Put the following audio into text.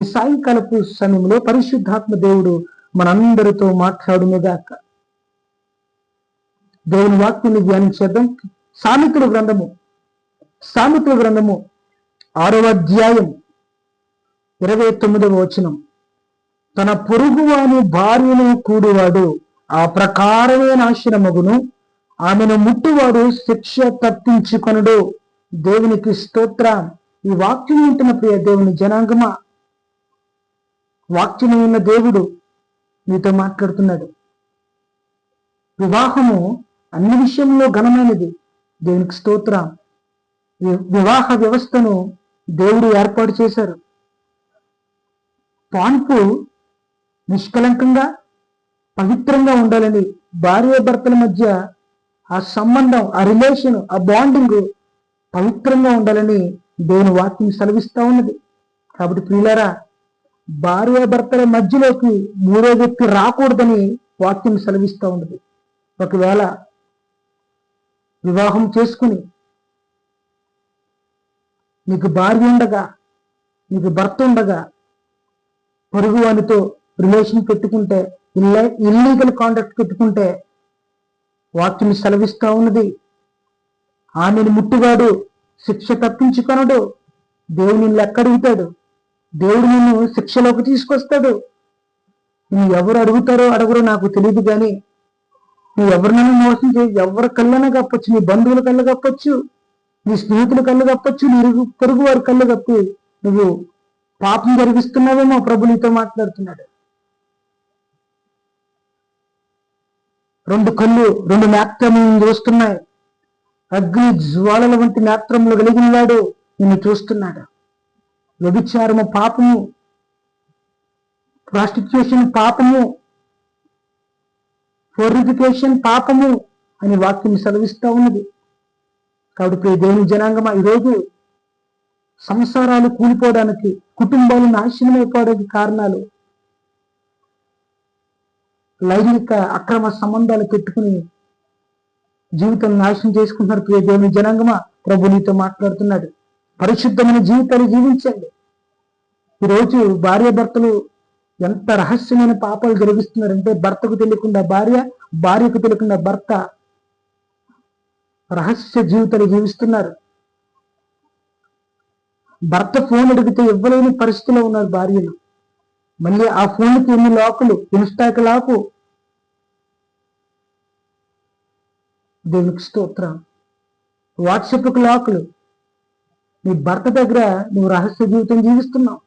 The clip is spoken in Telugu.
సాయంకాలపు సమయంలో పరిశుద్ధాత్మ దేవుడు మనందరితో మాట్లాడునుగాక. దేవుని వాక్యాన్ని ధ్యానించేద్దాం. సామెతల గ్రంథము 6వ అధ్యాయం 29వ వచనం. తన పొరుగువాని భార్యను కూడువాడు ఆ ప్రకారమే నాశనమగును, ఆమెను ముట్టువాడు శిక్ష తప్పించుకొనుడు. దేవునికి స్తోత్రం. ఈ వాక్యం వింటున్న ప్రియ దేవుని జనాంగమా, వాక్యమైన దేవుడు నీతో మాట్లాడుతున్నాడు. వివాహము అన్ని విషయంలో ఘనమైనది. దేవునికి స్తోత్రం. వివాహ వ్యవస్థను దేవుడు ఏర్పాటు చేశారు. పాన్పు నిష్కలంకంగా పవిత్రంగా ఉండాలని, భార్యాభర్తల మధ్య ఆ సంబంధం, ఆ రిలేషన్, ఆ బాండింగ్ పవిత్రంగా ఉండాలని దేవుని వాక్యం సెలవిస్తా ఉన్నది. కాబట్టి ప్రియులారా, భార్యాభర్తల మధ్యలోకి మూడో వ్యక్తి రాకూడదని వాక్యం సెలవిస్తూ ఉన్నది. ఒకవేళ వివాహం చేసుకుని నీకు భార్య ఉండగా, నీకు భర్త ఉండగా పొరుగు వానితో రిలేషన్ పెట్టుకుంటే, ఇల్లీగల్ కాంటాక్ట్ పెట్టుకుంటే వాక్యం సెలవిస్తూ ఉన్నది, ఆమెను ముట్టువాడు శిక్ష తప్పించుకొనడు. దేవుడు నిన్ను ఎక్కడుగుతాడు, దేవుడు నిన్ను శిక్షలోకి తీసుకొస్తాడు. నువ్వు ఎవరు అడుగుతారో అడగరో నాకు తెలియదు, కానీ నువ్వు ఎవరినైనా మోసం చేసి ఎవరి కళ్ళైనా కప్పొచ్చు, నీ బంధువుల కళ్ళు కప్పొచ్చు, నీ స్నేహితుల కళ్ళు కప్పొచ్చు, నీ పొరుగు వారి కళ్ళు కప్పి నువ్వు పాపం జరిగిస్తున్నావేమో ప్రభు నీతో మాట్లాడుతున్నాడు. రెండు కళ్ళు, రెండు నేత్రములను చూస్తున్నాయి. అగ్ని జ్వాలల వంటి నేత్రములు కలిగిన వాడు నిన్ను చూస్తున్నాడు. వ్యభిచారము పాపము, ప్రాస్టిట్యూషన్ పాపము, ఫోర్నిఫికేషన్ పాపము అని వాక్యం సెలవిస్తూ ఉన్నది. కాబట్టి దేవుని జనాంగమా, ఈరోజు సంసారాలు కూలిపోవడానికి, కుటుంబాలు నాశనం అయిపోవడానికి కారణాలు లైంగిక అక్రమ సంబంధాలు పెట్టుకుని జీవితం నాశనం చేసుకుంటున్నారు. ప్రియ దేవుని జనాంగమా, ప్రభు నీతో మాట్లాడుతున్నాడు. పరిశుద్ధమైన జీవితాలు జీవించండి. ఈరోజు భార్యాభర్తలు ఎంత రహస్యమైన పాపాలు జరిగిస్తున్నారంటే, భర్తకు తెలియకుండా భార్య, భార్యకు తెలియకుండా భర్త రహస్య జీవితాలు జీవిస్తున్నారు. భర్త ఫోన్ అడిగితే ఇవ్వలేని పరిస్థితిలో ఉన్నారు భార్యలు. మళ్ళీ ఆ ఫోన్కి ఎన్ని లాకులు, ఇన్స్టాక్ లాకు. దేవునికి స్తోత్రం. వాట్సాప్కి లాకులు. నీ భర్త దగ్గర నువ్వు రహస్య జీవితం జీవిస్తున్నావు.